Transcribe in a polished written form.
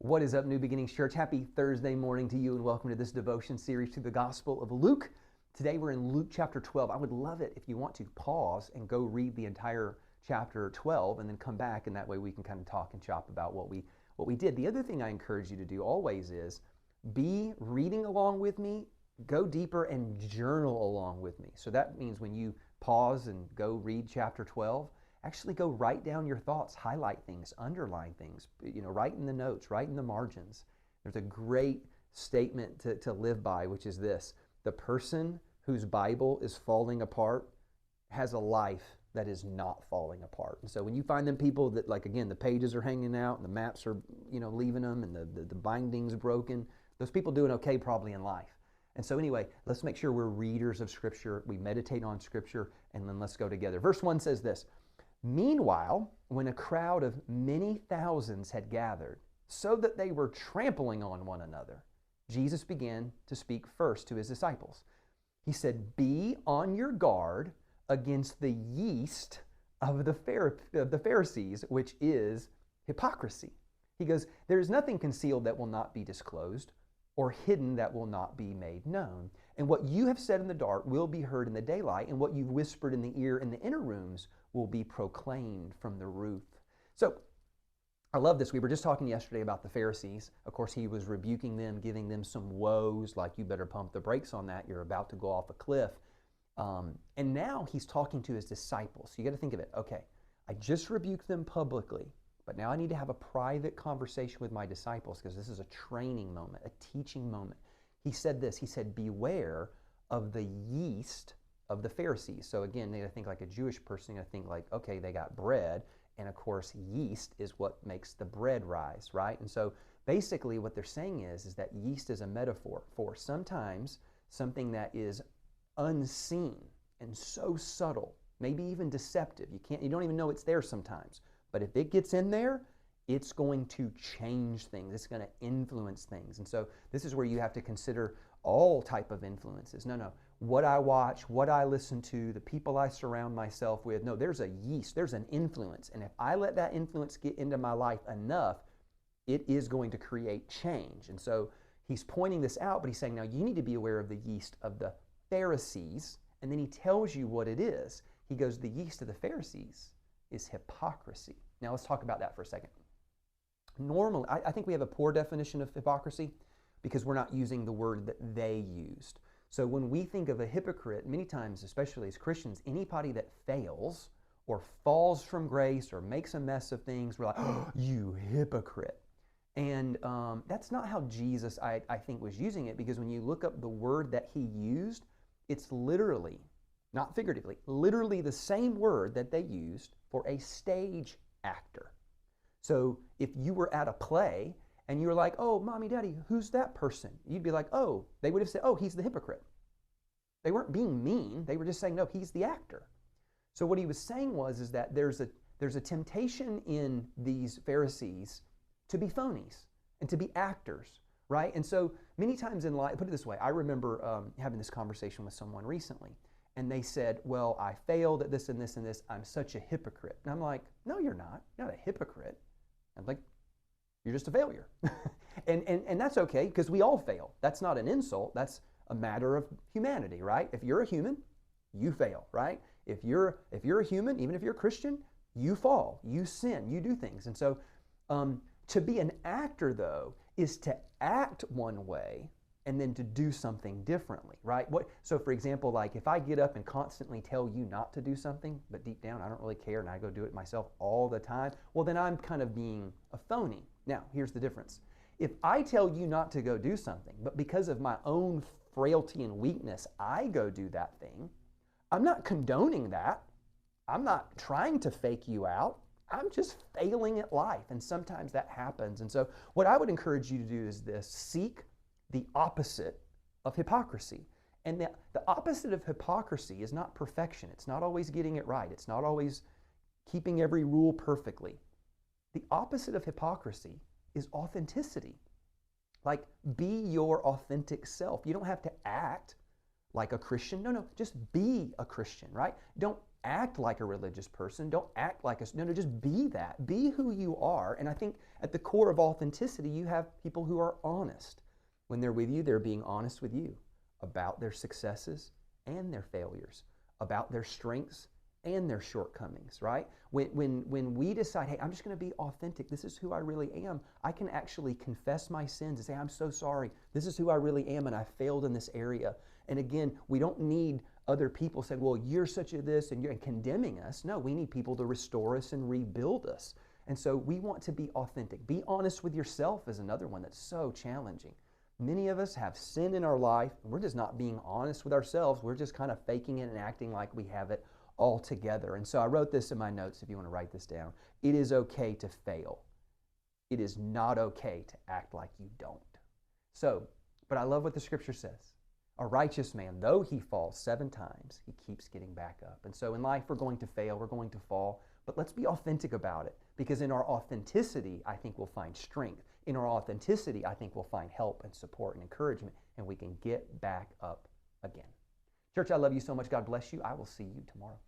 What is up, New Beginnings Church? Happy Thursday morning to you and welcome to this devotion series to the Gospel of Luke. Today we're in Luke chapter 12. I would love it if you want to pause and go read the entire chapter 12 and then come back, and that way we can kind of talk and chop about what we did. The other thing I encourage you to do always is be reading along with me, go deeper and journal along with me. So that means when you pause and go read chapter 12, actually go write down your thoughts, highlight things, underline things, write in the notes, write in the margins. There's a great statement to live by, which is this: the person whose Bible is falling apart has a life that is not falling apart. And so when you find them people that, like, again, the pages are hanging out and the maps are, leaving them and the binding's broken, those people doing okay probably in life. And so anyway, let's make sure we're readers of Scripture, we meditate on Scripture, and then let's go together. Verse 1 says this: "Meanwhile, when a crowd of many thousands had gathered, so that they were trampling on one another, Jesus began to speak first to his disciples. He said, 'Be on your guard against the yeast of the Pharisees, which is hypocrisy.' He goes, 'There is nothing concealed that will not be disclosed, or hidden that will not be made known. And what you have said in the dark will be heard in the daylight, and what you've whispered in the ear in the inner rooms will be proclaimed from the roof.'" So I love this. We were just talking yesterday about the Pharisees. Of course, he was rebuking them, giving them some woes, like, you better pump the brakes on that. You're about to go off a cliff. And now he's talking to his disciples. So you got to think of it. Okay, I just rebuked them publicly, but now I need to have a private conversation with my disciples, because this is a training moment, a teaching moment. He said this. He said, "Beware of the yeast of the Pharisees." So again, they think like a Jewish person. I think like, okay, they got bread. And of course, yeast is what makes the bread rise, right? And so basically what they're saying is that yeast is a metaphor for sometimes something that is unseen and so subtle, maybe even deceptive. You don't even know it's there sometimes. But if it gets in there, it's going to change things. It's going to influence things. And so this is where you have to consider all type of influences. No. What I watch, what I listen to, the people I surround myself with. No, there's a yeast, there's an influence. And if I let that influence get into my life enough, it is going to create change. And so he's pointing this out, but he's saying, now you need to be aware of the yeast of the Pharisees. And then he tells you what it is. He goes, the yeast of the Pharisees is hypocrisy. Now let's talk about that for a second. Normally, I think we have a poor definition of hypocrisy because we're not using the word that they used. So when we think of a hypocrite, many times, especially as Christians, anybody that fails or falls from grace or makes a mess of things, we're like, "Oh, you hypocrite." And that's not how Jesus, I think, was using it, because when you look up the word that he used, it's literally, not figuratively, literally the same word that they used for a stage actor. So if you were at a play and you were like, "Oh, mommy, daddy, who's that person?" You'd be like, "Oh," they would have said, "Oh, he's the hypocrite." They weren't being mean. They were just saying, no, he's the actor. So what he was saying is that there's a temptation in these Pharisees to be phonies and to be actors, right? And so many times in life, put it this way, I remember having this conversation with someone recently, and they said, "Well, I failed at this and this and this. I'm such a hypocrite." And I'm like, "No, you're not. You're not a hypocrite." I'm like, "You're just a failure." and that's okay, because we all fail. That's not an insult. That's a matter of humanity, right? If you're a human, you fail, right? If you're a human, even if you're a Christian, you fall, you sin, you do things. And so to be an actor, though, is to act one way and then to do something differently, right? So for example, like if I get up and constantly tell you not to do something, but deep down I don't really care and I go do it myself all the time, well, then I'm kind of being a phony. Now, here's the difference. If I tell you not to go do something, but because of my own frailty and weakness, I go do that thing, I'm not condoning that. I'm not trying to fake you out. I'm just failing at life, and sometimes that happens. And so what I would encourage you to do is this: seek the opposite of hypocrisy. And the opposite of hypocrisy is not perfection. It's not always getting it right. It's not always keeping every rule perfectly. The opposite of hypocrisy is authenticity. Like, be your authentic self. You don't have to act like a Christian. No, just be a Christian, right? Don't act like a religious person. Don't act like a, no, just be that. Be who you are. And I think at the core of authenticity, you have people who are honest. When they're with you, they're being honest with you about their successes and their failures, about their strengths and their shortcomings, right? When we decide, hey, I'm just going to be authentic, this is who I really am, I can actually confess my sins and say, I'm so sorry, this is who I really am, and I failed in this area. And again, we don't need other people saying, well, you're such a this, and you're condemning us. No, we need people to restore us and rebuild us. And so we want to be authentic. Be honest with yourself is another one that's so challenging. Many of us have sin in our life, and we're just not being honest with ourselves. We're just kind of faking it and acting like we have it all together. And so I wrote this in my notes if you want to write this down. It is okay to fail. It is not okay to act like you don't. So, but I love what the scripture says. A righteous man, though he falls 7 times, he keeps getting back up. And so in life, we're going to fail, we're going to fall, but let's be authentic about it, because in our authenticity, I think we'll find strength. In our authenticity, I think we'll find help and support and encouragement, and we can get back up again. Church, I love you so much. God bless you. I will see you tomorrow.